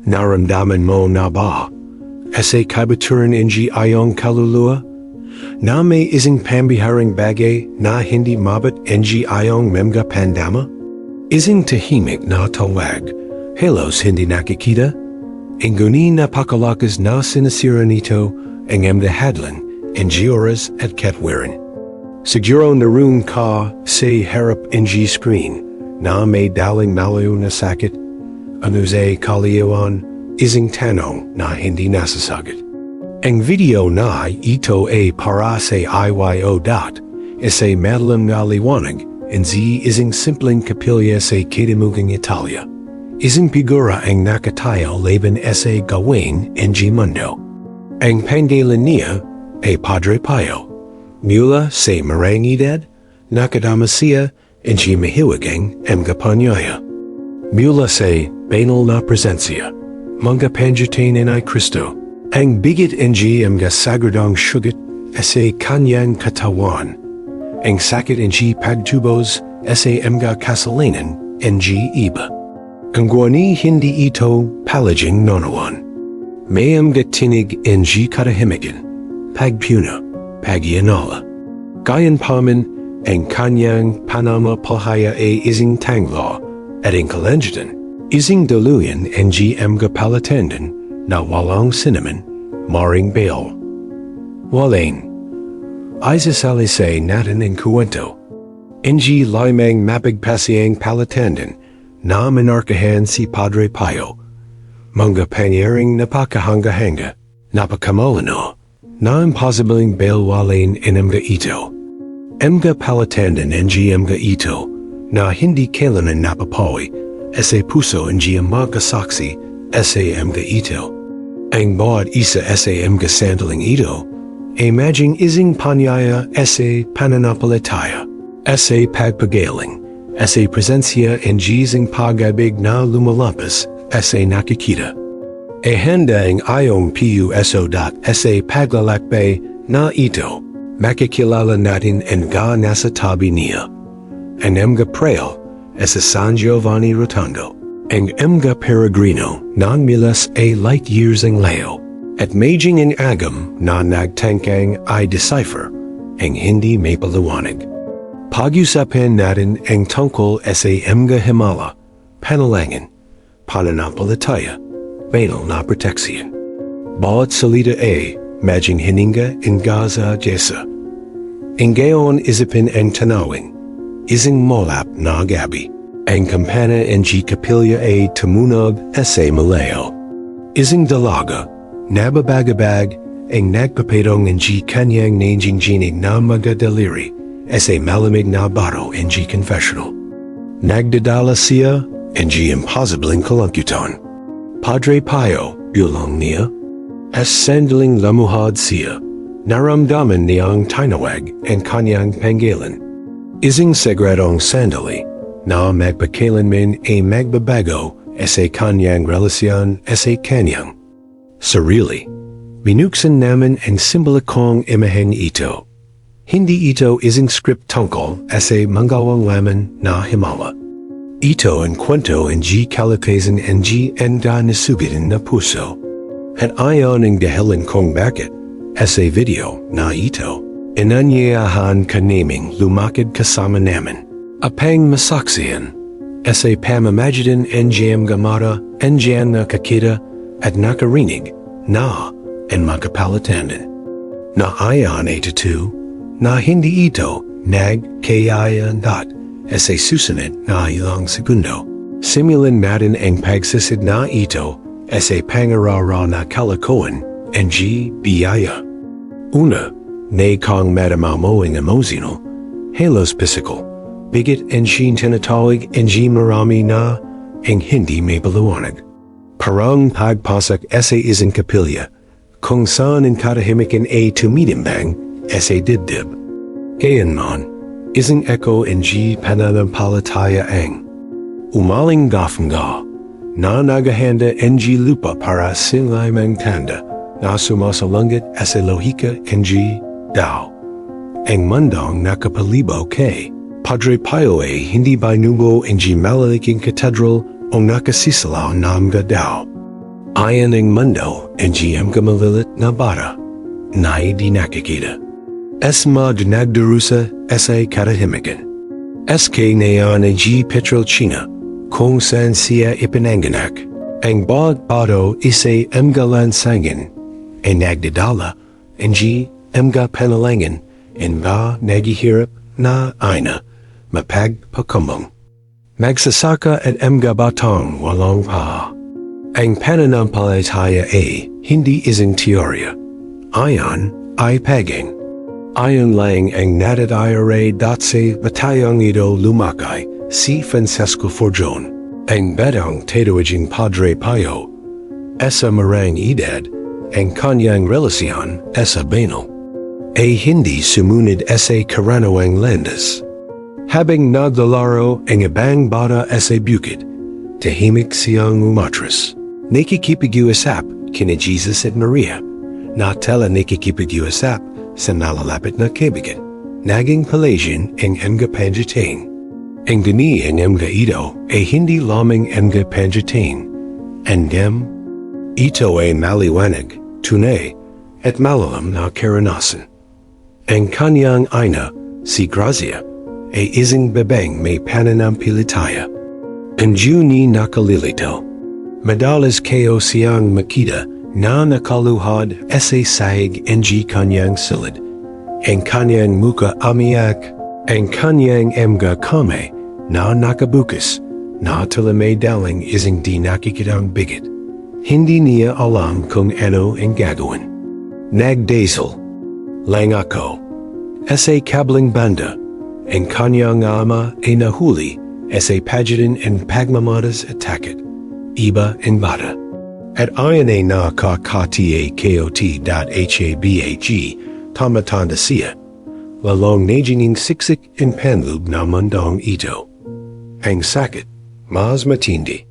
Naramdaman mo na ba? Ese kabaturan ng iyong kaluluwa? Na may isang pambiharing bagay na hindi mabat ng iyong mga pandama? Isang tahimik na tawag, halos hindi nakikita? Ang guni napakalakas na sinasira nito ang mga hadlan ng oras at katwiran. Siguro naroon ka sa harap ng screen na may daling malayo na sakit, ano sa kaliyuan, isang tanong na hindi nasasagot. Ang video na ito ay para sa iyo isa madalang na liwanag and isang simpleng kapilya sa katimugang Italia. Isang figura ang nakatayo laban sa gawin ng mundo. Ang pangalan niya ay Padre Pio. Mula sa marang edad, nakadama siya ng mahiwagang mga panyaya. Mula sa banal na presensya, mga pangitain ni Kristo, ang bigit ng mga sagradong sugat sa kanyang katawan, ang sakit ng pagtubos sa mga kasalanan ng iba. Ang guwani hindi ito palaging nonawan. May mga tinig ng katahimikan, pagpuno, pag-ianala. Gayunpaman, ang kanyang pananampalataya ay isang tanglaw at ang kalangitan, isang daluyan ng mga palatandaan na walang sinaman, maring bail. Walain, isasalisay natin ang kuwento. Ng limang mapagpasyang palatandaan na minarkahan si Padre Pio. Mga pangyaring napakahanga-hanga, napakamalino, na imposibleng bailwalin in mga ito. Mga palatandaan ng mga ito na hindi kailanman napapawi sa puso ng mga saksi sa mga ito. Ang bawat isa sa mga sandaling ito ay maging isang panyaya sa pananampalataya, sa pagpagaling, sa presensya ng isang pag-ibig na lumalampas sa nakikita. Handa ang iyong puso sa paglalakbay na ito, makikilala natin ang nasa tabi niya. Ang mga prail sa San Giovanni Rotondo, ang mga peregrino na milas ay light years ang layo, at maging ang agam na nagtangkang ay decipher ang hindi may paliwanag. Pag-usapan natin ang tungkol sa mga himala, panalangin, pananampalataya, banal na proteksyon. Bawat salita ay maging hininga ng Gaza Jesa. Ang gayon isipin ang tanawin, isang molap na gabi. Ang kampana ng kapilya ay tumunog sa malayo. Isang dalaga, nababagabag, ang nagpapitong ng kanyang nanginginig na mga daliri sa malamig na baro ng confessional. Nagdadala siya ng imposibleng kalangkutan. Padre Pio, bulong niya, as sandaling lamuhad siya, naramdaman niyang tinawag ang kanyang panggalan. Isang sagradong sandali na magpakailanman ay magbabago sa kanyang relasyon sa kanyang sarili. Binuksan namin ang simbolikong imahen ito. Hindi ito isang script tungkol sa manggawang laman na himala. Ito ang kwento ng kalakasan ng nasubitin na puso. At ayon ang dahilan kung bakit, sa video na ito, inanyayahan ka naming lumakad kasama namin. Apang masaksiyan, sa pamamagitan ng gamata, ng nakakita at nakarinig na ang magpalatandaan. Na ayon ito, na hindi ito nagkayaan sa susunod na ilang segundo. Simulan natin ang pagsisid na ito sa pangarara na kalakuan ng biyaya. Una, na kang madamamoing emotional, halos physical, bigit ang tinatawag ng marami na ang hindi may paliwanag. Parang pagpasak sa isang kapilya, kung saan ang katahimikan ay tumitimbang sa dibdib. Gayunman, isang echo ng pananampalataya ang umaling gafanga na nagahanda ng lupa para sinlaymang tanda na sumasalangit sa lohika ng dao. Ang mundong nakapalibaw kay Padre Pio ay hindi binubo ng malalaking katedral o nakasisalaw na mga dao. Ayon ang mundo, NGM kamalilit na bata, na di nakikita. Esma dinagdarusa sa katahimikan. SK nayon ang Pietrelcina, kung saan siya ipinanganak. Ang bawat bato isa'y sangin, ay nagdadala, ang panalangin, and naghihirap na ina, mapagpakumbong. Magsasaka at batang walang pa. Ang pananampalataya ay hindi isang teorya. Ayon ay paging. Ayon lang ang natatayaray sa batayang ito lumakay si Francesco Forgione. Ang batang tatuaging Padre Pio, esa marang edad, ang kanyang relasyon sa Banal, ay hindi sumunod sa karaniwang landas. Habang naglalaro ang ibang bata sa bukid, tahimik siyang umatras. Nakikipag-usap kina Jesus at Maria, na tela nakikipag-usap sa nalalapit na kaibigan. Naging Pelagian ang pangitain. Ang gani ang ito ay hindi lamang pangitain. Andem, ito ay maliwanag, tunay, at malalam na karanasan. Ang kanyang ina, si Grazia, ay isang bebeng may pananampalataya. Ang ni nakalilito. Madalas kayo siyang makita na nakaluhad sa sahig ng kanyang silid. Ang kanyang muka umiyak, ang kanyang kamay na nakabukas, na tila may dalang isang di nakikitang bigat. Hindi niya alam kung ano ang gagawin. Nagdasal lang ako. Sa kabling banda, ang kanyang ama ay nahuli sa pagitan ng pagmamatas at takot. Iba and bata. At ayon ay nakakata.habag, tamatanda siya, lalong nagining siksik and panlub na mundong ito. Ang sakit, mas matindi.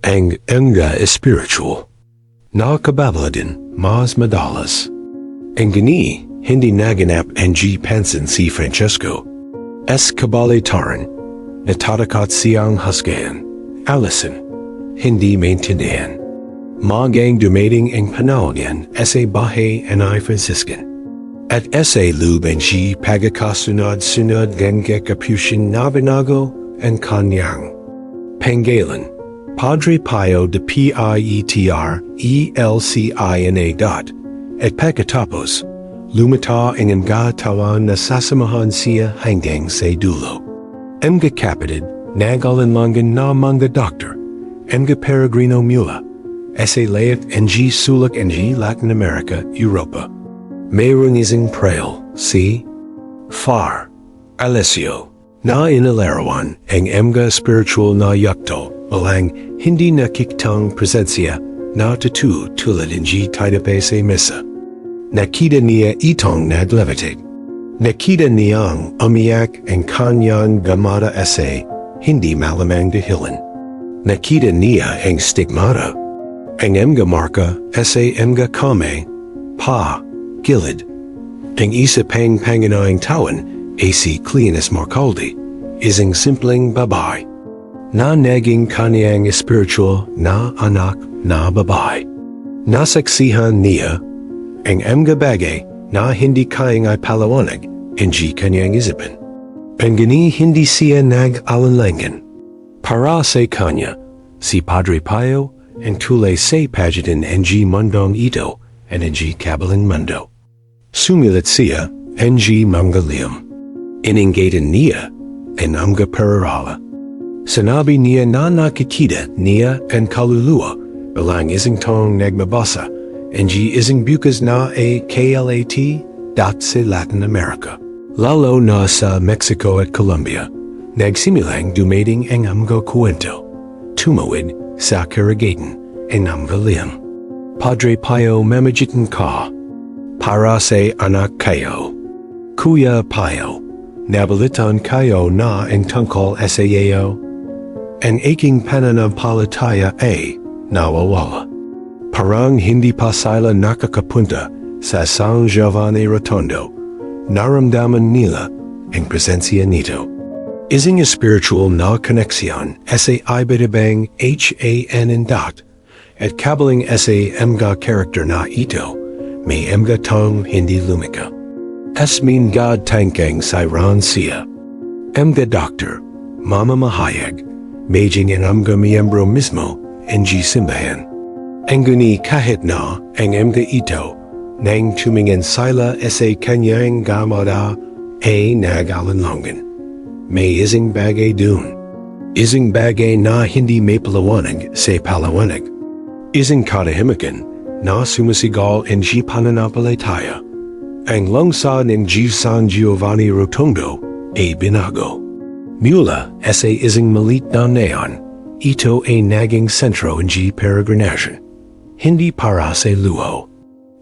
Ang spiritual. Nakababala din, mas madalas. Ang gani, hindi naganap ang pansin si Francesco. Kabalitaran, natatakot siyang husgahan. Alison, hindi maintindihan. Magang dumating ang panahon sa bahay anay Franciscan. At sa loob ang pagkakasunod-sunod ng kapusyon na binago ang kanyang panggalan. Padre Pio de Pietrelcina. At pagkatapos, lumita ang katawan na sasamahan siya hanggang sa dulo. Ang kapatid, nagalanlangan na mga doktor, ang peregrino mula, sa layat ng sulak ng Latin America, Europa. Mayroong isang prail, si Far Alessio, na inilarawan ang spiritual na yukto, walang hindi nakiktang presensya na tulad ng tayo sa misa. Nakita niya itong naglevitate. Nakita niyang umiyak ang kanyang gamata sa hindi malamang dahilan. Nakita niya ang stigmata, ang marka sa kamay, pa, gilid. Ang isa pang pangunahing tawan ay si Cleanus Marcaldi, isang simpleng babae, na naging kanyang spiritual na anak na babae. Nasaksihan niya ang bagay na hindi kayang ipaliwanag ang kanyang isipin. Ang gani hindi siya nag-alanlangan. Para sa kanya, si Padre Pio ang tulay sa pagitan ng mundong ito at ng kabalang mundo. Sumilit siya ang manggaliam. Iningatan niya ang perarala. Sinabi niya na nakikita niya ang kaluluwa bilang isang tong nagmabasa ang isang bukas na KLAT sa Latin America. Lalo na sa Mexico at Colombia, nagsimulang dumating ang kwento. Tumawid sa karagatan ang liam. Padre Pio mamagitan ka para sa anak kayo. Kuya Pio, nabalitan kayo na ang tungkol sa iyo. Ang aking pananampalataya ay nawawala. Parang hindi pa sila nakakapunta sa San Giovanni Rotondo. Naramdaman nila ang presensya nito. Isang spiritual na koneksyon sa ibabang HAN At kabaling sa mga character na ito, may mga tong hindi lumika. Min God tangkang siran siya. Mga doctor, mamamahayag, maging ang mga miyembro mismo, ng simbahan. Ang guni kahit na ang mga ito, nang tumingin sila sa kanyang gamada ay nag-alinlangan. May isang bagay dun. Isang bagay na hindi may paliwanag sa paliwanag. Isang katahimikan na sumisigal ng Pananampalataya. Ang lungsod ng San Giovanni Rotondo ay binago. Mula sa isang malit na neon, ito ay naging sentro ng peregrinasyon. Hindi para sa luho.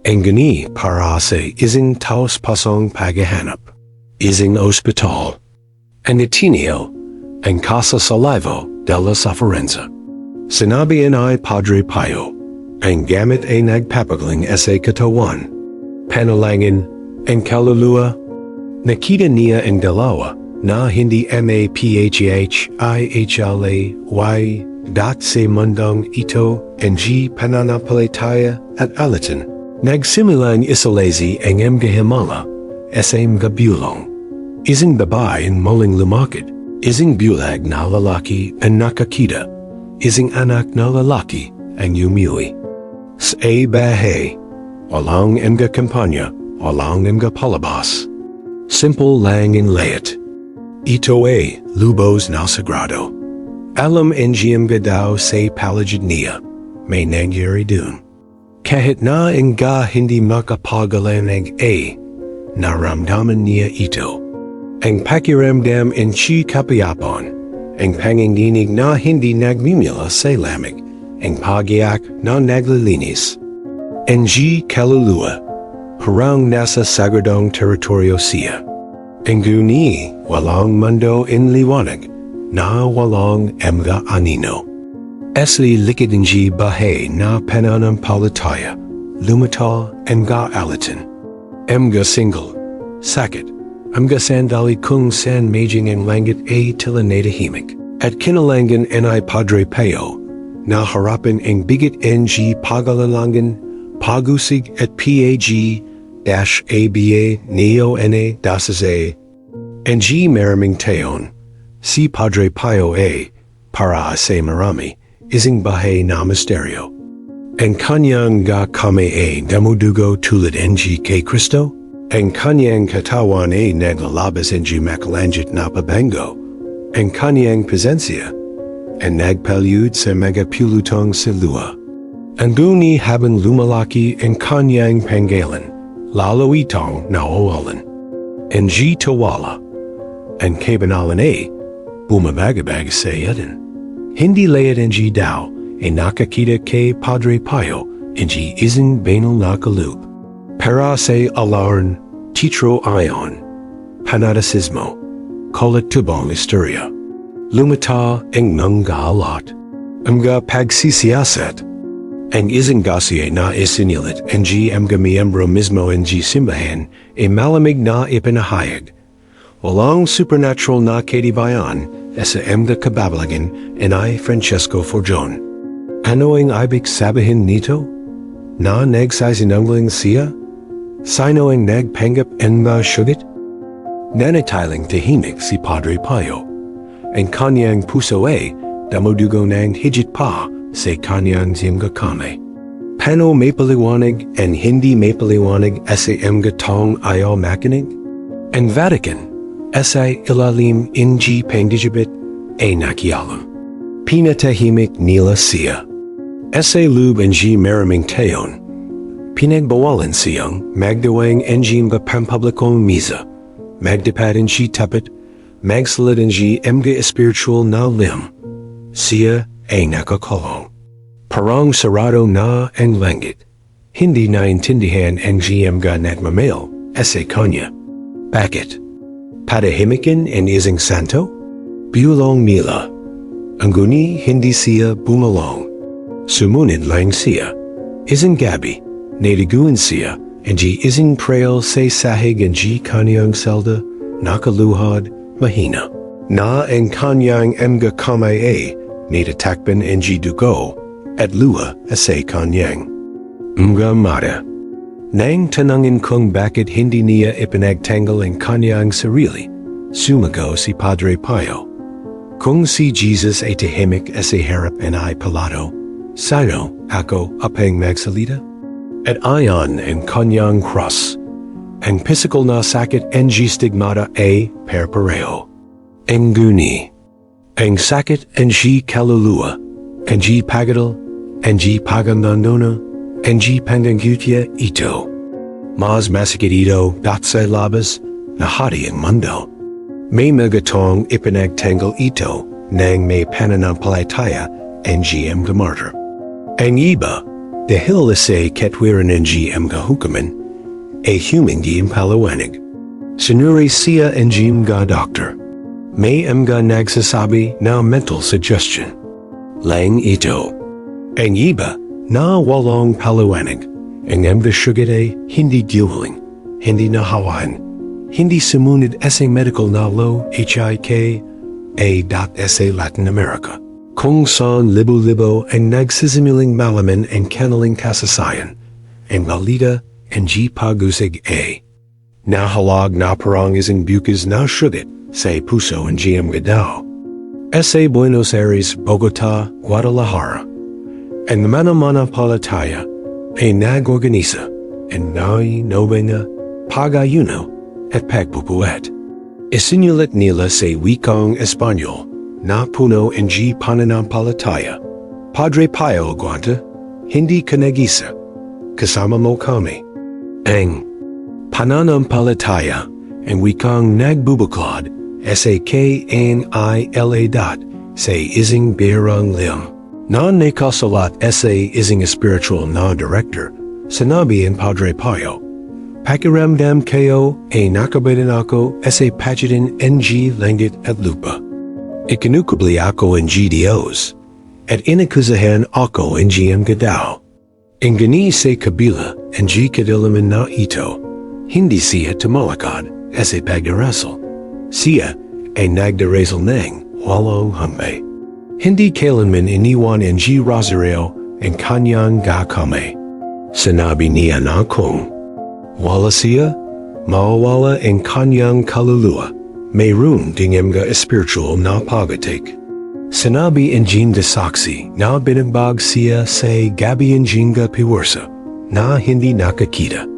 Ang gani para sa isang taos-pasong paghahanap. Isang ospital. Ang itinio, ang Casa Salvo della Sofferenza. Sinabi ay Padre Pio, ang gamit ay nagpapagaling sa katawan. Panalangin, ang kaluluwa, nakita niya ang dalawa na hindi maphihla dot sa mundong ito ang pananampalataya at alatan. Nagsimulang isalazi ang mga himala sa mga bulong. Isang babae ang muling lumakad. Isang bulag na lalaki ang nakakita. Isang anak na lalaki ang yumili. Sa bahay, walang mga kampanya, walang mga palabas. Simple lang ang layat. Ito ay lubos na sagrado. Alam ang daw sa palagid niya, may nangyari dun. Kahit na ang hindi makapagalanag naramdaman niya ito. Ang pakiramdam ang kapayapaan, ang panginginig na hindi nagmimula sa lamig, ang pagiyak na naglilinis. Ang kaluluwa, harang nasa sagradong teritoryo siya. Ang guni, walang mundo in liwanag, na walang mga anino. Esli likid ng bahay na pananampalataya, lumita mga alatan. Mga single, sakit, mga sandali kung san maging ang langit ay tila natahimik. At kinalangan ay Padre Pio, na harapin ang bigit ng pagalalangan, pagusig at PAG-ABA neo-NA dasase. Ang maraming tayon, si Padre Pio A, para sa marami, isang bahay na misteryo. Ang kanyang kami ay damudugo tulad ng kay Kristo, ang kanyang katawan ay naglalabas ng makalangit na pabango, ang kanyang presensya, ang nagpalyud sa mga pulutong sa luha. Ang guni habang lumalaki ang kanyang panggalan, lalo itong nawawalan. Ang tawala, ang kabanalan ay bumabagabag sa yadan. Hindi layat ng daw ay nakakita kay Padre Pio ang isang banal na kaloob. Para sa alarn, titro ion, fanaticismo, kolektibong istorya. Lumita ang nanggalat. Ang pagsisiyasat. Ang isang gasya na isinilit ang mga miyembro mismo ng simbahan ay malamig na ipinahayag. Walang supernatural na katibayan sa mga kababalagan ay Francesco Forjon. Ano ang ibig sabihin nito? Na nagsasinungaling siya? Sino ang nagpanggap ang sugat? Nanatiling tahimik si Padre Pio. Ang kanyang puso ay damudugo ng higit pa sa kanyang mga kamay. Paano may paliwanag and hindi may paliwanag sa mga taong ayaw makinig? Ang Vatican, sa ilalim ng pangdigibit ay nakialam. Pinatahimik nila siya. Sa loob ng maraming tayon, pinagbawalan siyang magdawang ng mga pampublikong misa, magdapatin siya tapit, magsalit ng mga spiritual na lim. Siya ay nakakulong. Parang sarado na ang langit. Hindi naintindihan ang mga nagmamail sa kanya. Bakit? Patahimikin ang isang santo? Bulong nila. Ang guni hindi siya bumalong. Sumunod lang siya. Isang gabi, natiguan siya, ang isang trail sa sahig ang kanyang selda, nakaluhad, mahina. Na ang kanyang mga kamay ay natatakpan ang dugo, at lua ase kanyang. Mga mata. Nang tanangin kung bakit hindi niya ipinagtanggol ang kanyang sarili, sumagot si Padre Pio. Kung si Jesus ay tahimik asa harap ay Pilato, sino ako apang magsalita? At ayon ang kanyang cross, ang physical na sakit ng stigmata ay perpareho. Ang guni, ang sakit ng kaluluwa, ang pagadal, ang pagandandona, ang panggangutya ito. Mas masakit ito sa labas na hati ang mundo. May magatong ipinagtanggol ito nang may pananampalataya ang mga martyr. Ang iba, dahil sa katwiran ng mga hukuman, ay humingi ang paliwanag. Sinuri siya ang mga doctor. May mga nagsasabi na mental suggestion. Lang ito. Ang iba na walang paliwanag. Ang mga sugat ay hindi giwaling, hindi nahawahan, hindi sumunod sa medical na law HIK sa Latin America. Kung saan libo-libo ang nagsisimiling malaman ang kanilang kasasayan, ang malita ang pag-usig ay. Nahalag na parang isang bukas na sugat sa puso ang mga tao. Sa Buenos Aires, Bogota, Guadalajara, ang Pananampalataya ay nag-organisa ang nobena pag-ayuno at pagpupuwet. Isinulat nila sa wikang Espanyol na puno ng pananampalataya. Padre Pio aguanta, hindi ka nag-isa, kasama mo kami. Ang pananampalataya ang wikang nagbubuklod sa KNILA sa isang birang lim. Na nakasulat sa isang spiritual na director, sinabi ang Padre Pio, pakiramdam kayo ay nakabayan ako sa pagitan ng langit at lupa. Ikinukubli ako ng Diyos, at inakusahan ako ng mga tao. Ang gani sa kabila ng kadilaman na ito, hindi siya tumalakad sa pagdarasal. Siya ay nagdarasal ng walang hambay. Hindi kailanman iniwan ng Rosario ang kanyang gakamay. Sinabi niya na kung wala siya, mawawala ang kanyang kaluluwa. Mayroon ding mga spiritual na pagatik. Sinabi ang desaksi na binagbag siya sa gabi ang piwersa na hindi nakakita.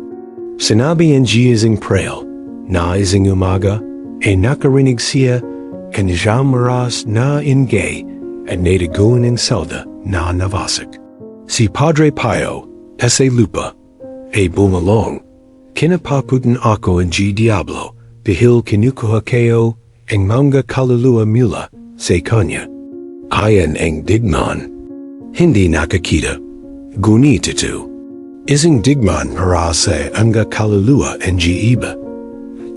Sinabi ang isang prail na isang umaga ay nakarinig siya kaniyang maras na ingay at nataguan ng selda na navasak. Si Padre Pio sa lupa ay bumalong. Kinapaputan ako ang Diablo dahil kinukuha kayo ang mga kaluluwa mula sa kanya. Ayan ang digman. Hindi nakakita. Gunit ito. Isang digman para sa mga kaluluwa ang iba.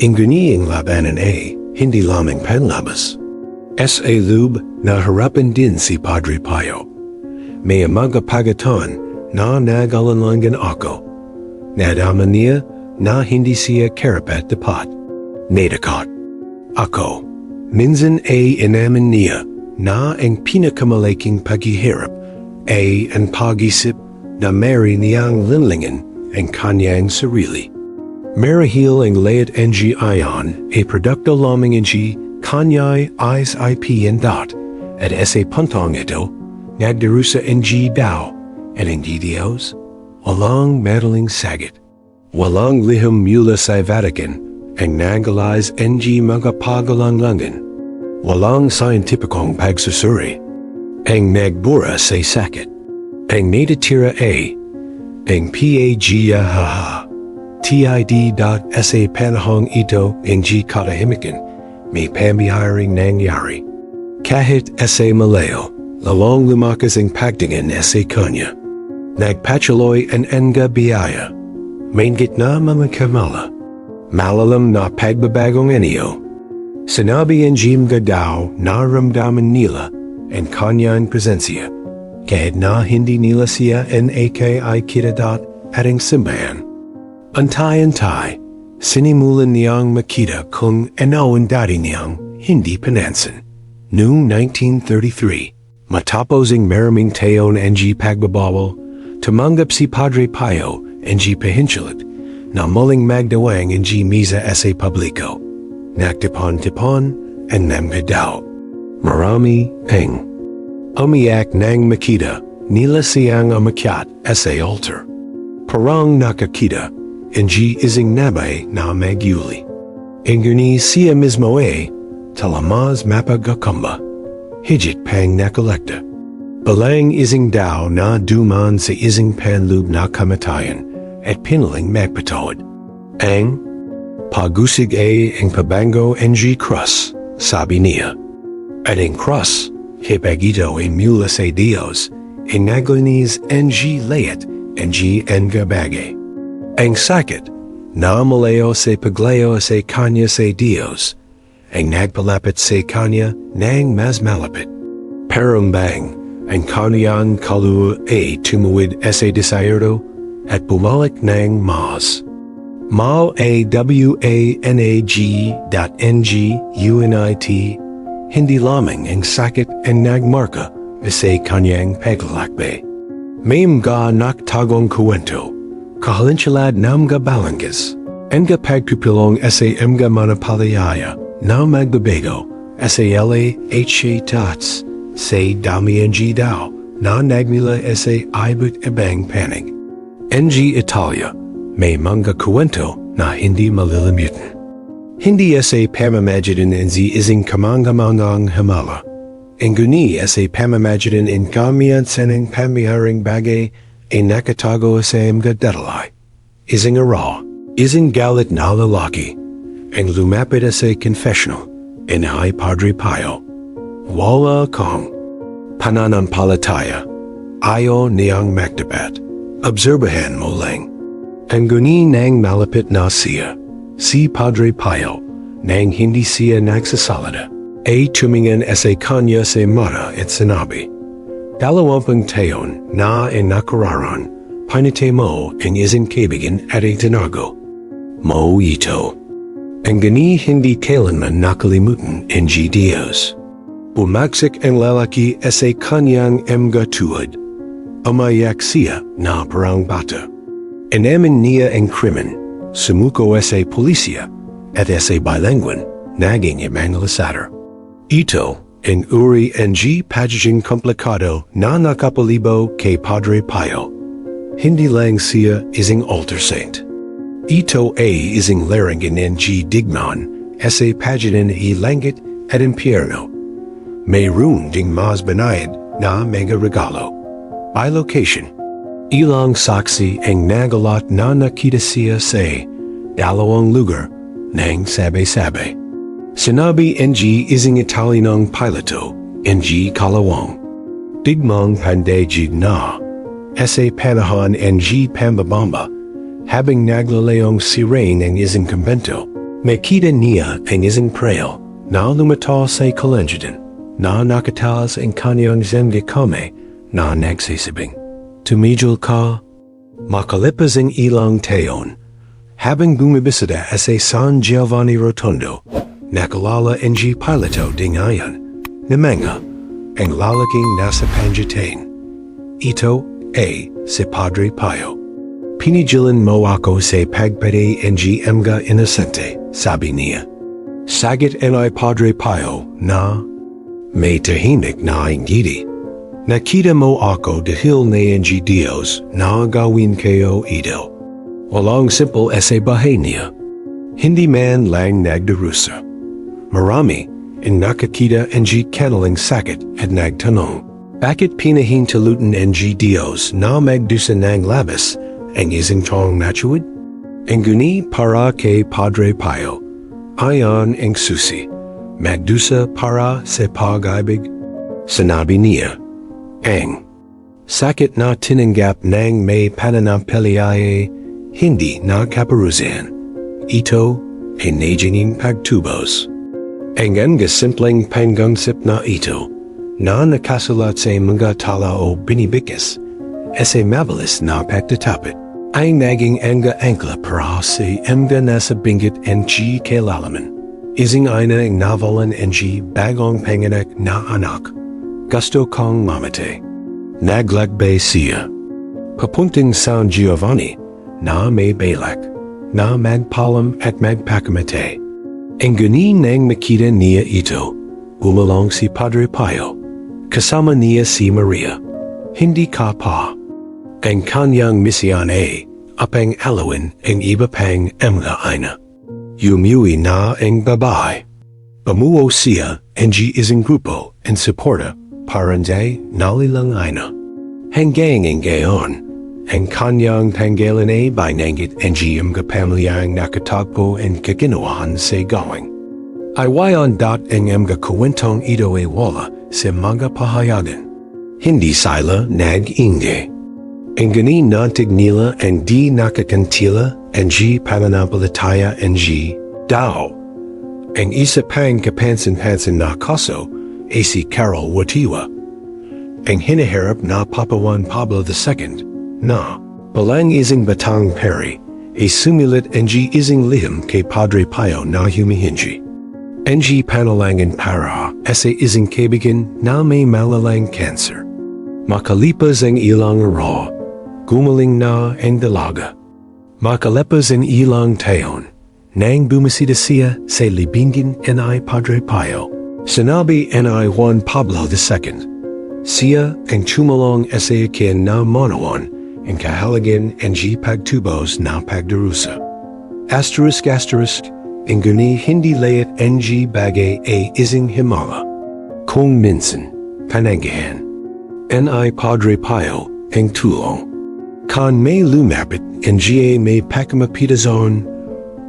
Ang guniing labanan ay hindi lamang panlabas. Sa loob na harapan din si Padre Pio. May mga pagatan na nag-alanlangan ako. Nadaman niya na hindi siya karapat dapat. Nadakot. Ako. Minsan ay inamin niya na ang pinakamalaking paghihirap ay ang pag-isip na mari niyang linlingin ang kanyang sarili. Marahil ang layat ng ayon ay produkto lamang ng kanyay eyes IP and dot at sa puntong ito nagdarusa ng daw at ang Diyos walang madaling sagit. Walang liham mula sa Vatican ang nagalize ng mga pagalanglangan. Walang scientificong pagsusuri. Ang nagbura sa sakit. Ang natatira ay ang PAGAHA. TID.sa panahong ito ang katahimikan may pambiharing nangyari. Kahit sa malayo, lalong lumakas ang pagtingin sa kanya. Nagpatuloy ang biyaya. May gitna mga kamala. Malalam na pagbabagong iniyo. Sinabi ang mga tao na naramdaman nila ang kanyang presensya. Kahit na hindi nila siya ay kitadat at ang simbahan. Antay-antay, sinimulan niyang makita kung ano ang dati niyang hindi pinansin. Noong 1933, Matapos ang maraming taon ng pagbabawal, tumanggap si Padre Pio ng pahinsulat na muling magdawang ng misa sa publiko. Nagtipon-tipon ang namgadaw. Marami ang umiyak nang makita nila siyang umakyat sa altar. Parang nakakita ng isang nabay na magyuli. Inguni siya mismo talamas mapagkakamba. Higit pang nakolekta. Balang isang daw na duman sa isang panloob na kamatayan at pinaling magpatawad. Ang pagusig ang pabango ng cross, sabi niya. At ang cross, hipagito ang mula sa Diyos, ang naglinis ng layat ng nga bagay. Ang sakit, na malayo sa paglayo sa kanya sa Diyos, ang nagpalapit sa kanya nang mas malapit. Parumbang, ang kaniyang kaluluwa ay tumuwid sa desierto at bumalik ng mas. Mal awanag.ng.unit, hindi lamang ang sakit ang nagmarka sa kanyang paglalakbay. May mga naktagong kwento, kahalinsyalad na mga balanggas, ang pagpupulong sa mga mananampalataya na magbabago sa LAH sa dami ng daw na nagmula sa ibut ibang panig. NG Italia, may mga kwento na hindi malilimutan. Hindi sa pamamagitan ng isang kamangamangang himala. Ang guni sa pamamagitan ng kamiyan sa ng pamiharing bagay ay nakatago sa mga datalay. Isang araw, isang galit na lalaki, ang lumapit sa confessional in High Padre Pio. Wala kang pananampalataya, ayaw niyang magdapat. Obserbahan mo lang. Ang guni nang malapit na siya, si Padre Pio, nang hindi siya nagsasalita, ay tumingin sa kanya sa mata at sinabi, 20 taon na nakararan, pinatay mo ang isang kaibigan at itinago mo ito. Ang gani hindi kailanman nakalimutan ng Diyos. Bumagsik ang lalaki sa kanyang mga tuhod. Umayak siya na parang bata. Inamin niya ang krimen, sumuko sa pulisya at sa bilangguan, naging evangelisador. Ito ang uri ng pagiging komplikado na nakapalibo kay Padre Pio. Hindi lang siya isang altar saint. Ito ay isang larangan ng digmaan sa pagitan ng langit at impyerno. Mayroon ding mas banayad na mga regalo. By location, ilang saksi ang nagalat na nakita siya sa dalawang lugar ng sabay-sabay. Sinabi ng isang Italianong piloto ng kalawang. Digmang pandayjig na sa panahon ng pambabamba. Habang naglalayong sirene ng isang kumbento, makita niya ang isang prayo na lumitaw sa kalangitan na nakataas ang kanyang kame na nagsisibing. Tumigil ka, makalipas ang ilang taon. Habang bumibisita sa San Giovanni Rotondo, nakalala ang piloto dingayan na mga ang lalaking nasa pangitain. Ito ay si Padre Pio. Pinigilan mo ako sa pagpatay ng mga inosente, sabi niya. Sagit ay Padre Pio na may tahimik na ingiti. Nakita mo ako dahil na ng Diyos na gawin kayo ito. Walang simple sa bahay niya. Hindi man lang nagdarusa. Marami ang nakakita ng kanilang sakit at nagtanong, bakit pinahintulutan ng Diyos na magdusa ng labas ang isang taong natuwid? Ang guni para kay Padre Pio, ayon ang susi, magdusa para sa pag-ibig. Sinabi niya, ang sakit na tinanggap ng may pananampalataya hindi na kaparusahan. Ito ay naging pagtubos. Ang simpleng panggangsip na ito na nakasulat sa mga tala o binibigkas sa mabilis na pagtatapit ay naging angka para sa mga nasa binggit ng kailalaman. Isang ina ang navalan ng bagong panganak na anak. gusto kong mamate. Naglakbay siya. Papunting San Giovanni, na may balak, na magpalam at magpakamate. Ang gani nang makita niya ito, umalong si Padre Pio. Kasama niya si Maria. Hindi ka pa. Ang kanyang misyon ay, apang alawin ang iba pang mga ina. Yumuwi na ang babae. Pamuo siya ang isang grupo and suporta parang nalilang ina. Hanggang ang gayon, ang kanyang tanggalan ay binanggit ang mga pamilyang nakatagpo and kaginawahan sa gawing. Aywayan ang mga kwentong ito ay wala sa mga pahayagan. Hindi sila nag-ingay. Ang ganin natig nila ang di nakakantila ang Pananampalataya ang Dao. Ang isa pang kapansin-pansin na kaso ay si Carol Wojtyła. Ang hinaharap na Papa Juan Pablo II na palang isang batang pari ay sumilit ang isang lihim kay Padre Pio na humihingi. Ang panalangin para sa isang kaibigan na may malalang cancer. Makalipas ang ilang araw, gumaling na ang dalaga. Makalipas ang ilang taon, nang bumisita siya sa libingin ni Padre Pio. Sinabi ni Juan Pablo II, siya ang tumulong sa akin na manawan ang kahalagan ang pagtubos na pagdarusa. Asterisk, ang guni hindi layat ang bagay ay isang himala. Kung minsan, pananggahan. Ni Padre Pio ang tulong. Kan may lumapit ang may pakamapitazon,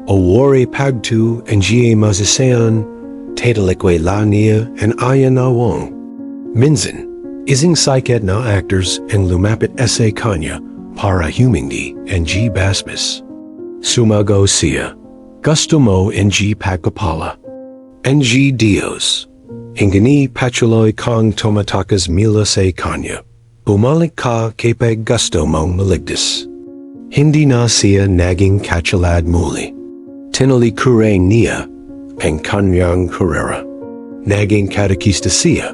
o wari pagtu ang masasayan, tatalikwe la niya ang ayanawang. Minsan, isang sikat na actors ang lumapit sa kanya para humindi ang basbas. Sumago siya, gusto mo ang pagpapala. Ang Dios, ang gani patuloy kang tumatakas mila sa kanya. Bumalik ka kapag gusto mong maligtas. Hindi na siya naging katsalad muli. Tinalikuran niya ang kanyang karera. Naging katekista siya.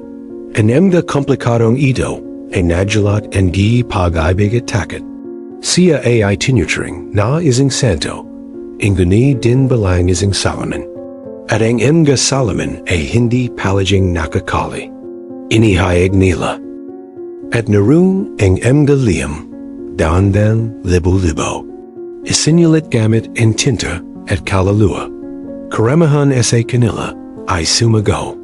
Ang mga komplikadong ito ay nadulat ang di pag-ibig at takot. Siya ay tinuturing na isang santo. Ang guni din balang isang Solomon. At ang mga Solomon ay hindi palaging nakakali. Inihayag nila. At naroon ang mga liham, daan-daan, libo-libo. Isinulat gamit ang tinta at kaluluwa. Karamahan sa kanila ay sumago.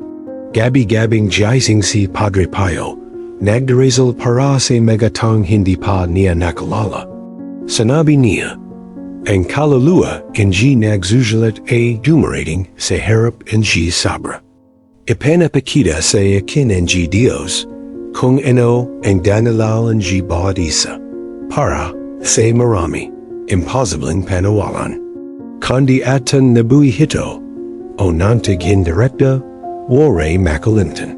Gabi-gabing jising si Padre Pio, nagdarazal para sa megatang hindi pa niya nakalala. Sanabi niya, ang kaluluwa hindi nagsusulat ay dumarating sa harap hindi sabra. Ipanapakita sa akin ang Diyos, kung ano ang danalal ang bawat isa, para sa marami, imposibleng panawalan. Kundi atan nabuhi hito, o nantig indirekta, waray makalimtan.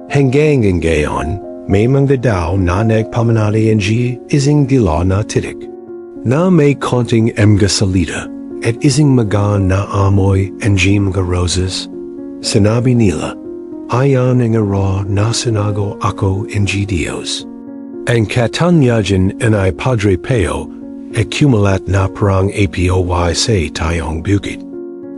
Hanggang ang gayon, may mga daw na nagpamanali ang isang dila na titik, na may konting mga salita, at isang magaan na amoy ang mga roses. Sinabi nila, ayan ang araw na sinago ako ang Diyos. Ang katanyagan ni Padre Pio ay kumulat na parang apoy sa tayong bukid.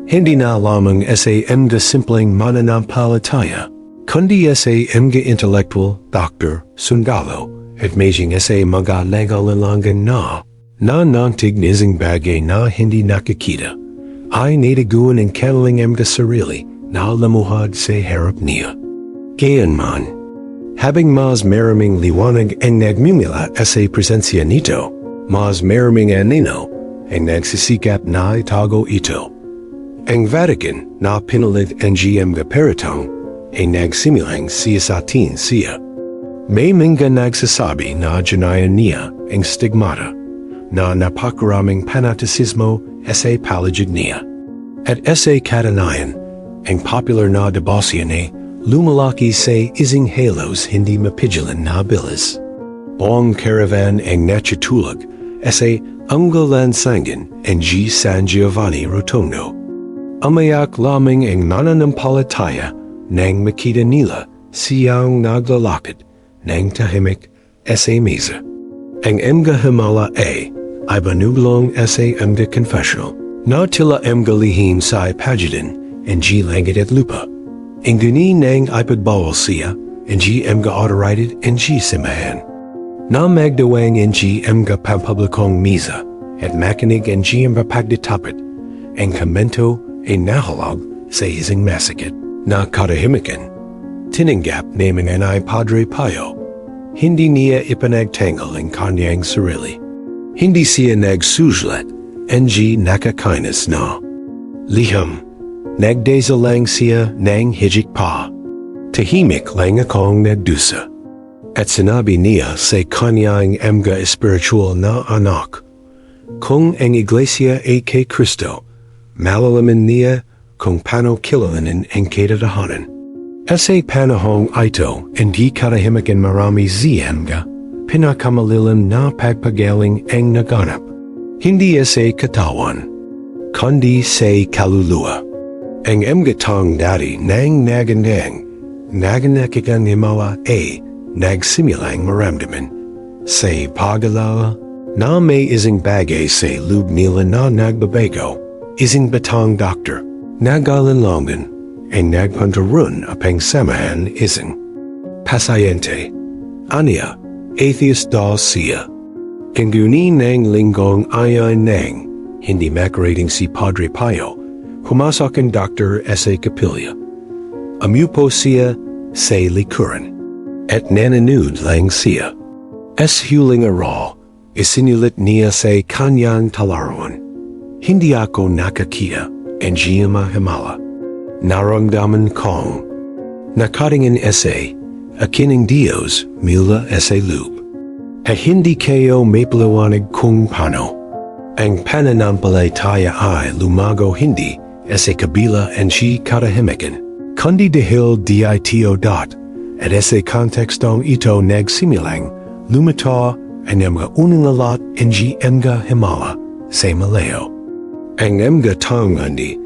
Hindi na lamang sa mga simpleng mananampalataya, kundi sa mga intellectual, doctor, sundalo, at maging sa mga legal-langan na nantig nizing bagay na hindi nakikita, ay nataguan ang kanilang mga sarili na lamuhad sa harap niya. Gayunman, habang mas maraming liwanag ang nagmumula sa presensya nito, mas maraming anino ang nagsisikap na itago ito. Ang Vatican na pinalit ang mga peritong ay nagsimulang siyasatin siya. May mga nagsasabi na janayan niya ang stigmata na napakaraming panatisismo sa paligid niya. At sa katanayan, ang popular na debosyon ay lumalaki sa isang halos hindi mapigilan na bilis. Buong caravan ang natutulog sa Anglo-Lansangan ang San Giovanni Rotondo. Amayak lamang ang nananampalataya nang makita nila siyang naglalakad ng tahimik sa mesa. Ang mga himala ay banuglong sa mga confessional na tila mga lihim sa pagitan ng langit at lupa. Ang guni ng ipagbawal siya ng mga authorized ng simbahan. Na magdawang ng mga pampublikong misa at makinig ng mga pagditapit ang komento ay nahalog sa isang masakit na katahimikan. Tinanggap namin ang Padre Pio. Hindi niya ipanagtanggol ang kanyang sarili. Hindi siya nagsusulat ng nakakainis na liham. Nagdasal lang siya ng higit pa. Tahimik lang akong nagdusa. At sinabi niya sa kanyang mga espiritual na anak, kung ang iglesia ay kay Kristo, malalaman niya kung paano kilalanin ang katatahanan. Sa panahong ito, hindi katahimikan marami mga pinakamalilim na pagpagaling ang naganap. Hindi sa katawan, kundi sa kaluluwa. Ang mga tang dati ng naganakikang himala ay nagsimilang maramdaman. Sa pag-alala na may isang bagay sa loob nila na nagbabago, isang batang doktor, nagalanlangan, ang nagpantarun apang samahan isang pasyente. Anya, atheist daw siya. Kanguni ng linggong ayon ng hindi makarating si Padre Pio, humasok ang doktor sa kapilya. Umupo siya sa likuran, at nananood lang siya. Huling araw, isinulit niya sa kanyang talaruan. Hindi ako nakakita ang himala. Naramdaman kong nakatingin sa akin ng Diyos mula sa loob. Hindi kayo may paliwanag kung paano. Ang pananampalataya ay lumago hindi sa kabila ng katahimikan, kundi dahil dito at sa kontekstong ito nagsimilang lumitaw ang mga unang lalat ng mga himala sa Malayo. Ang mga tangandi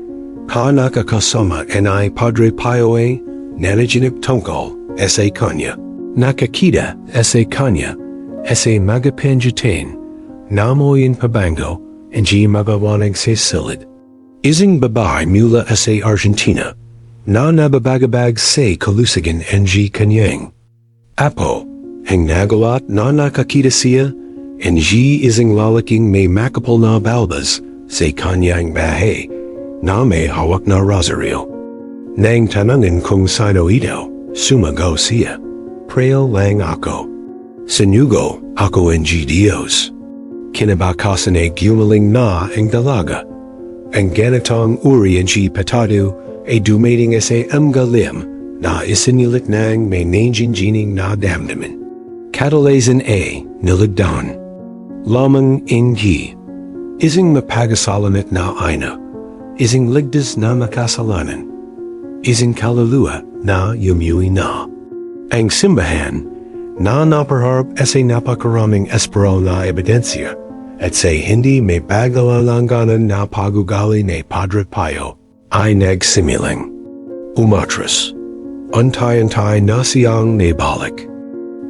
nakakasama ay Padre Pio ay nanaginip tungkol sa kanya. Nakakita sa kanya sa mga pangitan na mo'y pabango ang mabawanag sa silid. Isang babae mula sa Argentina na nababagabag sa kalusugan ng kanyang apo. Ang nagalat na nakakita siya ang isang lalaking may makapal na balbas sa kanyang bahay na may hawak na rosaryo. Nang tanangin kung sino ito, sumagaw siya. Prayo lang ako. Sinugo ako ng Diyos. Kinabakasan ay gumaling na ang dalaga. Ang ganitong uri ng patado ay dumating sa mga lim na isinilit ng may nangingining na damdamin. Kadalasan ay nilagdan. Lamang hindi. Isang mapagasalanit na aina. Isang ligtas na makasalanan, isang kaluluwa na yumuwi na. Ang simbahan na napaharap sa napakaraming esperal na ebidensya at sa hindi may paglalanganan na pagugali ni Padre Pio ay nagsimilang. Umatras, antay-antay na siyang nabalik.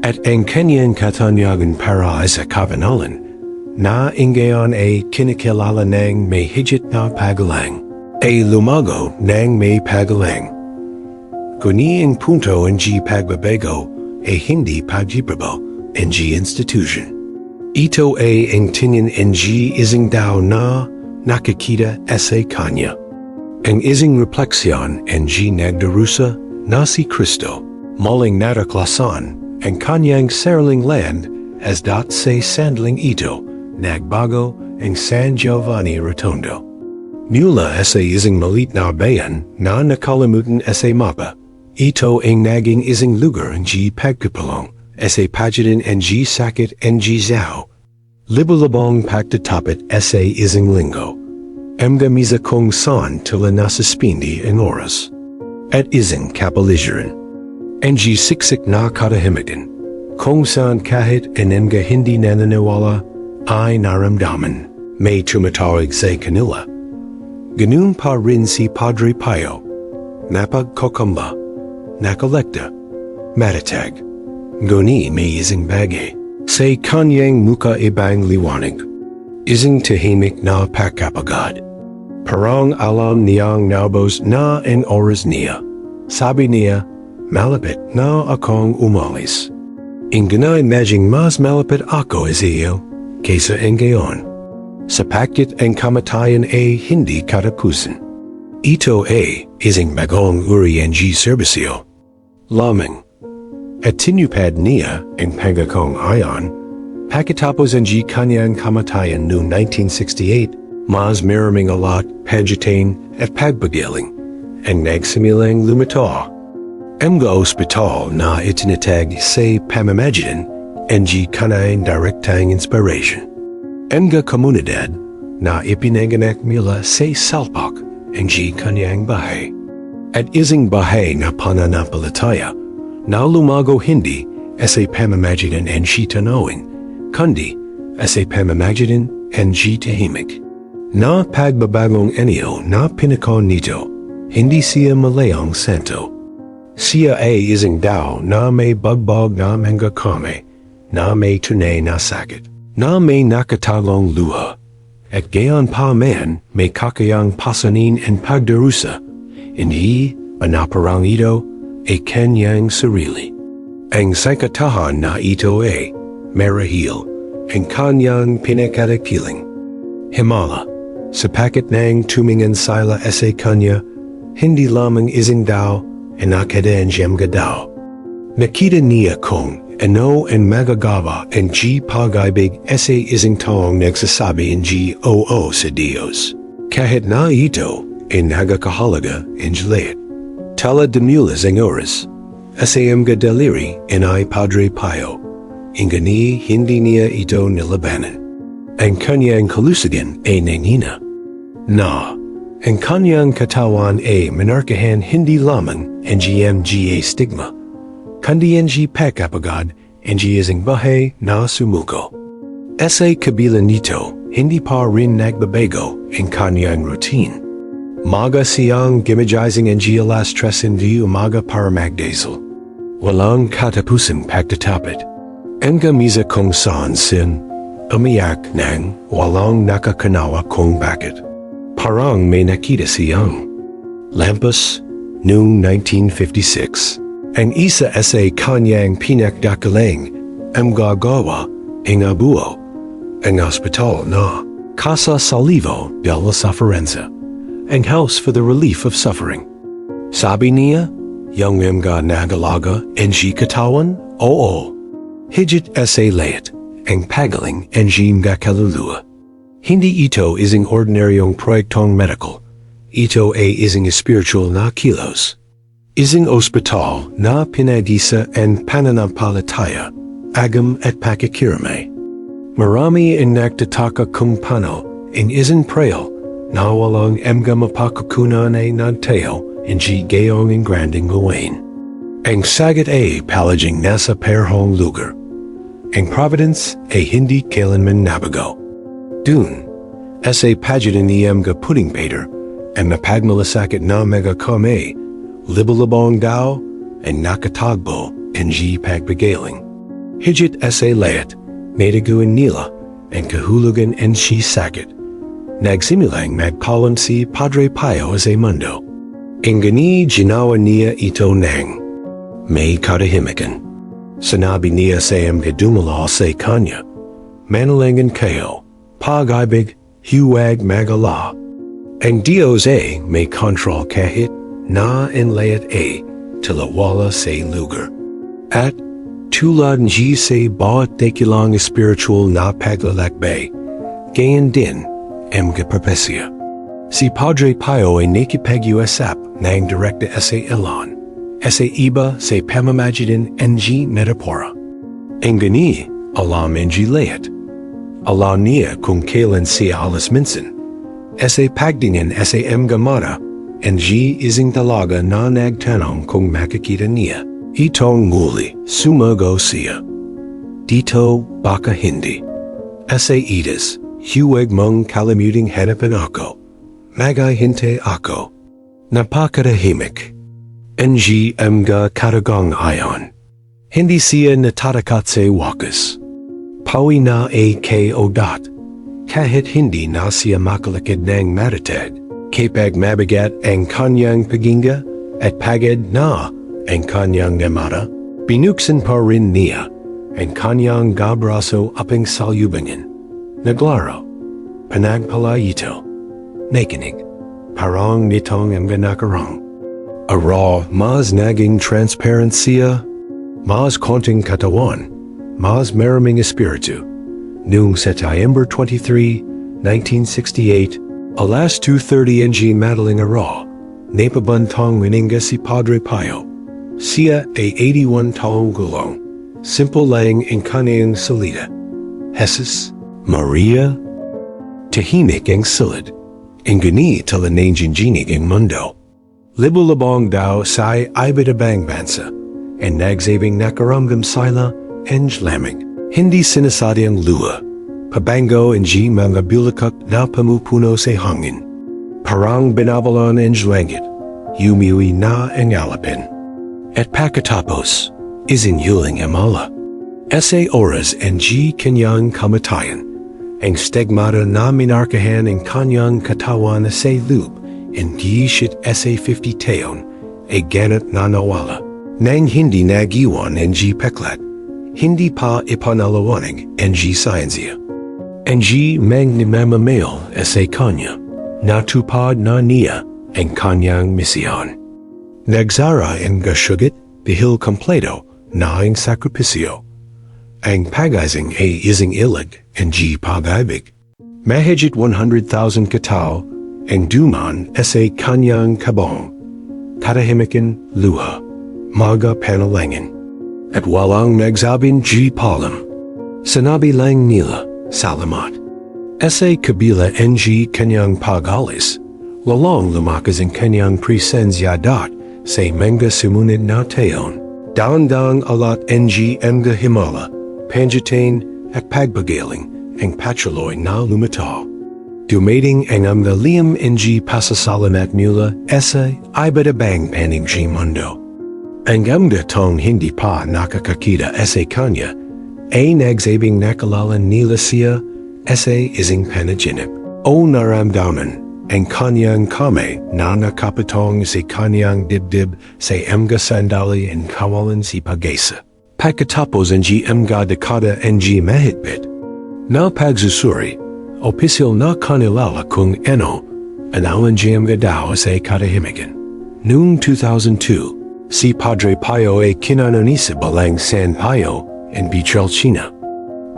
At ang kanyang katanyagan para sa kabanalan na ingayon ay kinikilala ng may higit na pagalang, ay lumago ng may pagalang. Kuni ang punto ng pagbabago ay hindi pagibaba ng institution. Ito ay ang tingin ng isang daw na nakikita sa kanya. Ang isang refleksyon ng nagdarusa na si Kristo, maling natuklasan ang kanyang sariling land as dat sa sandling ito, nagbago ang San Giovanni Rotondo. Mula sa isang malit na bayan na nakalimutan sa mapa, ito ang naging isang lugar ng pagkapulong sa pagitan ng sakit ng zao. Libo-libong pagtatapit sa isang linggo. Mga misa kung saan tila nasuspindi ang oras. At isang kapaligiran. Ang siksik na katahimikan, kung saan kahit ang mga hindi nananiwala ay naramdaman, may tumatawag sa kanila. Ganun pa rin si Padre Pio, napagkokamba, nakolekta, Matatag. Goni may ising bagay. Say kanyang muka ibang liwanag. Ising tahimik na pakapagad. Parang alam niyang nabos na en oras niya. Sabi niya, malapit na akong umalis. Ingana imaging mas malapit ako sa iyo kaysa ngayon. Sapagkat ang kamatayan ay hindi katapusan. Ito ay isang bagong uri ng serbisyo. Lamang. At tinupad niya ang pangakong ayon, pagkatapos ng kanyang kamatayan noong 1968, mas maraming alat, pagitain at pagpagaling ang nagsimilang lumitaw. Mga ospital na itinatag sa pamamagitan ng kanyang direktang inspiration. Mga komunidad na ipinanganak nila sa salpak ang kanyang bahay. At isang bahay na pananampalataya na lumago hindi sa pamamagitan ng tanawin, kundi sa pamamagitan ng tahimik. Na pagbabagong anyo na pinakon nito, hindi siya malayang santo. Siya ay isang tao na may bagbag na mga kame, na may tunay na sakit, na may nakatagong luha, at gayon pa man may kakayang pasanin and pagdarusa, hindi panaparang ito ay kanyang sarili. Ang sakatahan na ito ay marahil ang kanyang pinakadakiling. Himala, sa paket ng tumingin sila sa kanya, hindi lamang isang daw ang nakadaan mga daw. Nakita niya kung ano ang magagawa ang pag-ibig sa isang taong nagsasabi ng oo sa Diyos. Kahit na ito ay nagkakahalaga ang lahat. Tala demulas ang oras, sa mga daliri ay Padre Pio, ingani hindi niya ito nilabanan. Ang kanyang kalusugan ay nangina. Na, ang kanyang katawan ay minarkahan hindi lamang ang GMGA stigma, kundi ang pagkapagad ang isang bahay na sumuko. Sa kabila nito, hindi pa rin nagbabago ang kanyang routine. Maga siyang gimagizing ang alas 3 hindi umaga para magdasal. Walang katapusang pagtatapit. Ang gamisa kung saan sin, umiyak nang walang nakakanawa kung bakit. Parang may nakita siyang lampas noong 1956. Ang isa sa kanyang pinakdakalang ang gagawa ang abuo, ang ospital na Casa Salivo della Sofferenza, ang house for the relief of suffering. Sabi niya, yung mga nagalaga ang katawan, oo. Higit sa lahat, ang pagaling ang mga kaluluwa. Hindi ito isang ordinaryong proyektong medical. Ito ay isang spiritual na kilos. Isang ospital na pinagisa ang pananampalataya, agam at pakikirame. Marami ang nagtataka kung paano ang isang prayo na walang mga mapakukunan ay nagtayo ang gayong ang granding gawain. Ang sagat ay palaging nasa perhong lugar. Ang providence ay hindi kailanman nabago. Dun, sa pagitan ni mga pudding pater, ang napagmalasakit na mga kame, libalabong daw, ang nakatagbo ang pagpagaling. Higit sa lahat, nataguan nila ang kahulugan ang sakit. Nagsimulang magkalan si Padre Pio sa mundo. Ingani ginawa niya ito nang may katahimikan. Sinabi niya sa mga dumalo sa kanya, Manalangin kayo, pag-ibig, huwag mag-alala. Ang Diyos ay may control kahit na ang lahat ay talawala sa lugar. At tulad ng sa bawat dakilang spiritual na paglalakbay, gayon din ang kapapasya. Si Padre Pio ay nakipag-usap ng direkta sa ilan, sa iba sa pamamagitan ng metapora. Ang gani, alam ang lahat. Alam niya kung kailan siya alas minsan. Sa pagdingin sa mga mata, ang isang talaga na nagtanong kung makikita niya. Itong nguli, sumago siya. Dito baka hindi. Sa idas, huwag mong kalimuting hanapan ako. Maghihintay ako. Napakatahimik. Ang mga katagang ayon. Hindi siya natatakatse wakas. Pawi na ako dot. Kahit hindi na siya makalakid ng matatag. Kapag mabigat ang kanyang paginga at pagod na ang kanyang namata, binuksan pa rin niya ang kanyang gabraso upang salubungin. Naglaro, panagpalayito, nakinig, parang nitong ang nakarang. Araw, mas naging transparent siya, mas konting katawan, mas maraming espiritu. Noong September 23, 1968, alas 2:30 ng madaling araw, napabantang wininga si Padre Pio. Siya ay 81 taong gulang. Simple lang ang kanyang salita. Jesus, Maria, tahimik ang silid. Ang gani talananginginig ang mundo. Libulabong daw say ibabang bansa. And nagsabing nakaramdam sila ang lamig. Hindi sinasadyang luha. Pabango ang mga bulakak na pamupuno sa hangin. Parang binabalon ang langit. Yumiwi na ang alapin. At pagkatapos, isinhuling amala. Sa oras ang kanyang kamatayan. Ang stigmata na minarkahan ang kanyang katawan sa loob. Hindi siya sa 50 taon ay ganat na nawala. Nang hindi nagiwan ang peklat. Hindi pa ipanalawanig ang sciensia. Ang mang namamail sa kanya. Natupad na niya ang kanyang misyon. Nagsara ang gasyugit dahil kompleto na ang sakripisyo. Ang pag-ising ay isang ilig ang pag-ibig. Mahigit 100,000 katao ang duman sa kanyang kabong. Katahimikan luha, mga panalangin. At walang nagsabing palam. Sanabi lang nila, salamat. Sa kabila ng kanyang pag-alis, lalong lumakas ang kanyang presensya sa mga sumunod na taon. Daang-daang alat ng mga himala, pangitain at pagpagaling ang patuloy na lumitaw. Dumating ang mga liyam ng pasasalamat nila sa ibabang panig mundo. Ang mga tong hindi pa nakakakita sa kanya ay nagsabing nakalala nila siya sa isang panaginip o naramdaman ang kanyang kamay na nakapatong sa kanyang dibdib sa mga sandali ang kawalan si pag-asa. Pagkatapos ang mga dekada ang mahigpit na pagsusuri, opisyal na kanilala kung ano ang awan mga daw sa katahimikan. Noong 2002, si Padre Pio ay kinanonisa balang San Pio in Pietrelcina.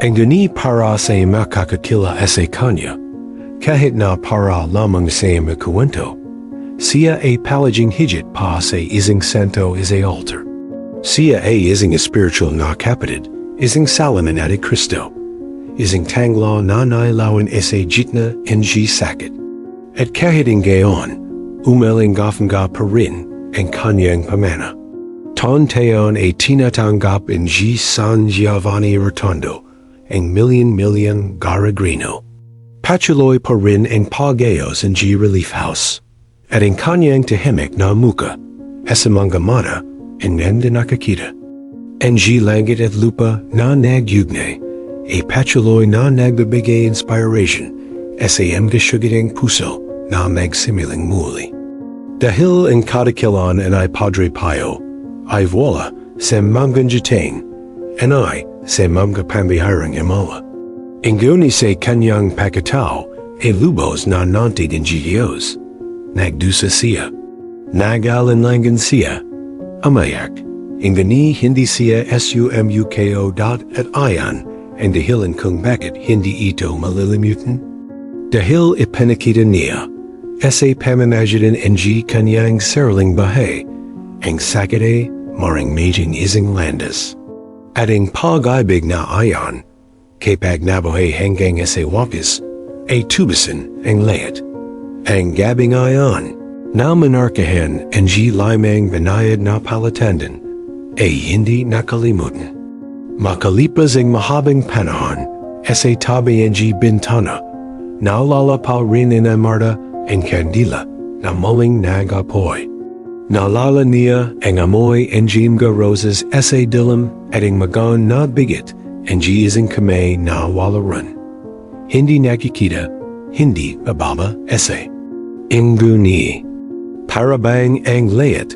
Ang gani para sa makakakila sa kanya, kahit na para lamang sa makuwento, siya ay palaging higit pa sa isang santo sa altar. Siya ay isang spiritual na kapatid, isang salaman at Kristo, isang tanglaw na nailawan sa gitna ng sakit. At kahit ang gayon, umalinggafa pa rin ang kanyang pamana. Taon-taon ay tinatanggap ng San Giovanni Rotondo ang milyon-milyon garagrino. Patuloy pa rin ang pag-ayos ng relief house. At ang kanyang tahimik na muka sa mga mata ang hindi nakakita. Ang langit at lupa na nagyugnay ay patuloy na nagbibigay inspiration sa mga sugiting puso na magsimiling muli. Dahil ang kadakilan ay Padre Pio, ay wala sa mga jitang, ay sa mga pambihirang imala. Ang guni sa kanyang pagkatao ay lubos na nantig ng Diyos. Nagdusa siya, nagalinlangan siya, amayak, ang gani hindi siya sumuko at ayan, ang dahilan kung bakit hindi ito malilimutan. Dahil ipinakita niya, sa pamamagitan ng kanyang sariling bahay, ang sakit ay maring meeting isang landas. At ang pag-ibig na ayan, kapag nabuhay hanggang sa wakas, ay tubasan ang layat. Ang gabing ayan, na manarkahan ang limang banayad na palatandaan, ay hindi nakalimutan. Makalipas ang mahabang panahon, sa tabi ng bintana, naalala pa rin ang Marta ang kandila na muling nagapoy. Naalala niya ang amoy ng mga roses sa dilim at ang magaan na bigat ang isang kamay na walaran. Hindi nakikita, hindi ibaba sa inguni. Para bang ang layat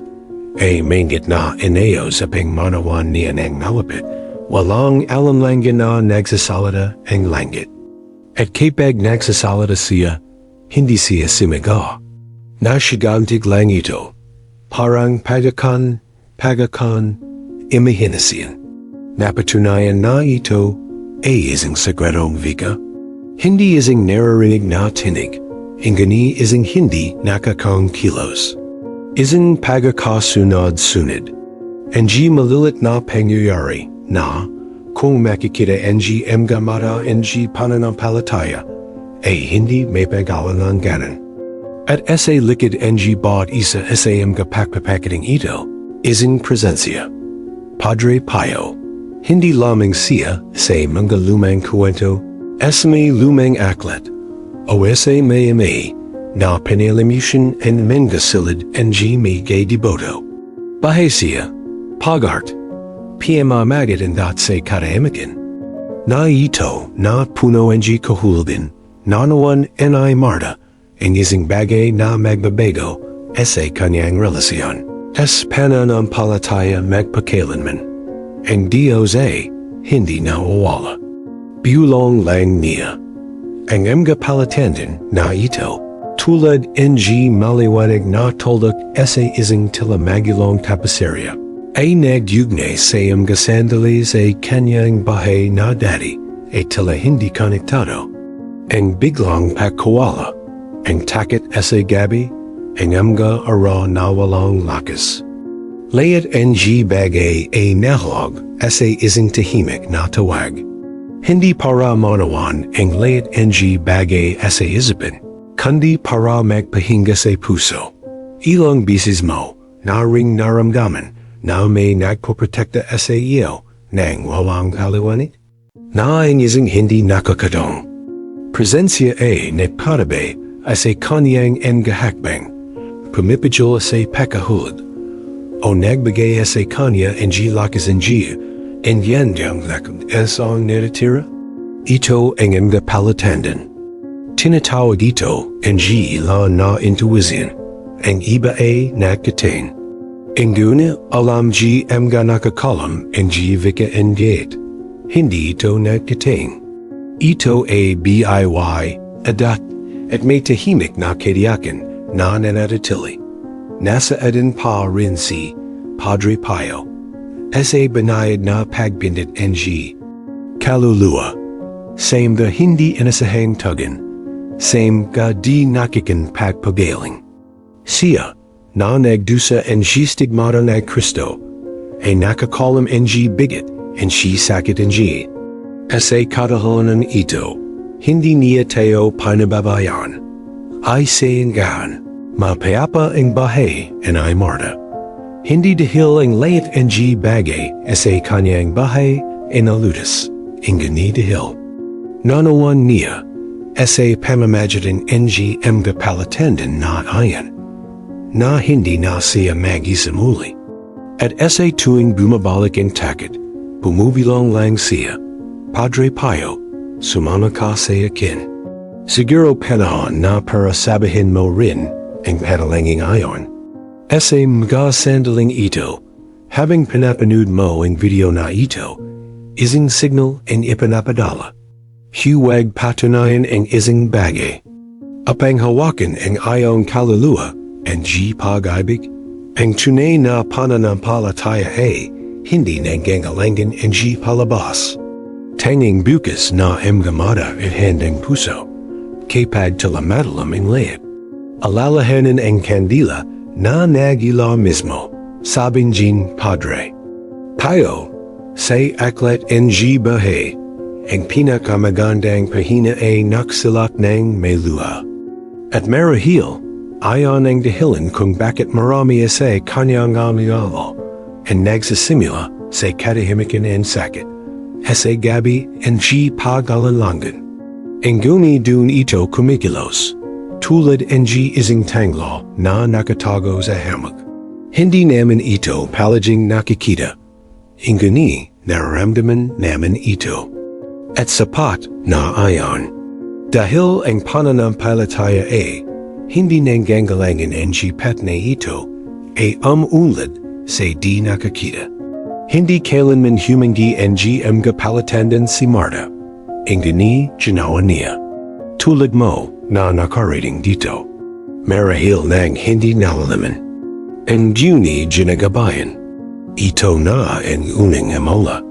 ay mingit na inayo sa pangmanawan niya ng malapit, walang alamlangan na nagsasalita ang langit. At kapag nagsasalita siya, hindi siya sumigaw. Nasigantig lang ito, parang pagakan, imahinasin. Napatunayan na ito ay isang sagradong vika. Hindi isang naririnig na tinig, ingani isang hindi nakakang kilos. Isang pagkakasunod-sunod. Ng malilit na pangyayari na kung makikita ng mga mata ng pananampalataya ay hindi may pag-alanganan. At sa likod ng bawat isa sa mga pagpapakating ito, isang presensya. Padre Pio. Hindi lamang siya sa mga lumang kwento, may lumang aklat, o sa may na pinalimusyon ang mga silid ng may gay deboto. Bahay siya, pagart, piyamamagat ang sa karamikan. Na ito na puno ng kahulbin, nanawan ay Marta, ang isang bagay na magbabago sa kanyang relasyon. Pananampalataya magpakailanman. Ang Diyos ay hindi nawawala. Bulong lang niya. Ang mga palatandaan na ito, tulad ng maliwanag na toldak sa isang tilamagilong tapaserya, ay nagyugnay sa mga sandali sa kanyang bahay na dati ay tila hindi konektado. Ang biglang pagkawala, ang takot sa gabi, ang mga araw na walang lakas. Layat ng bagay ay nahalog sa isang tahimik na tawag. Hindi para manawan ang layat ng bagay sa isipin, kundi para magpahinga sa puso. Ilang bisis mo na ring naramdaman na may nagpoprotekta sa iyo ng walang kaliwanag? Na ang isang hindi nakakadong. Presensya ay nagpatabi sa kanyang hakbang, pumipidyo sa pakahulad, o nagbigay sa kanya ng lakas ng and yan diyang lakad ang naratira? Ito ang mga palatandaan. Tinatawag ito ang ila na intuition, ang iba ay nagkatain. Inguna alam mga nakakalam ang vika and gate. Hindi ito nagkatain. Ito ay BIY, adat, at may tahimik na kadiyakan na nanatili. Nasa adin pa rin si Padre Pio. Sa banayad na pagbindit ng kaluluwa. Same the hindi inasahang tugan. Same ka di nakikan pagpagaling. Siya, na nagdusa ng stigmata na Kristo, ay nakakalam ng bigat and sakit ng Sa kadahalan ito, hindi niya tayo panababayan. Ay sayanggan. Mapayapa ang bahay ay Marta. Hindi dahil ang layat ng bagay sa kanyang bahay ay nalutas, ingani dahil. Nanawan niya sa pamamagitan ng mga palatandaan na ayan, na hindi na siya mag-isamuli. At sa tuwing bumabalik ang takot, bumubilong lang siya, Padre Pio, sumama ka sa akin. Siguro panahon na para sabihin mo rin ang panalangin ayon. Sa mga sandaling ito, habang pinapanood mo ang video na ito, isang signal ang ipanapadala. Huwag patunayan ang isang bagay. Apang hawakan ang iyong kaluluwa ang pag-ibig, ang tunay na pananampalataya ay hindi nangangailangan ang palabas. Tanging bukas na mga mata at handang puso, kapag talamadalam ang layat. Alalahanin ang kandila na nagila mismo, sabing Padre Pio, sa aklat ng Buhay, ang pinakamagandang pahina ay naksulat ng may luha. At marahil, ayon ang dahilan kung bakit marami sa kanyang alalo, ang nagsisimula sa katahimikan and sakit, sa gabi ang pag-alalangan. Ang guni dun ito kumikilos, tulad ng isang tanglo na nakatago sa hammock. Hindi naman ito palaging nakikita. Ingani naramdaman naman ito. At sapat na ayon. Dahil ang pananampalataya ay hindi nanggagalangan ng pat na ito ay ulad sa di nakakita. Hindi kailanman humingi ng mga palatandaan si Marta. Ingani ginawa niya. Tulad mo na nakarating dito. Marahil nang hindi nalalaman. Ang Juni ginagabayan. Ito na ang unang amala.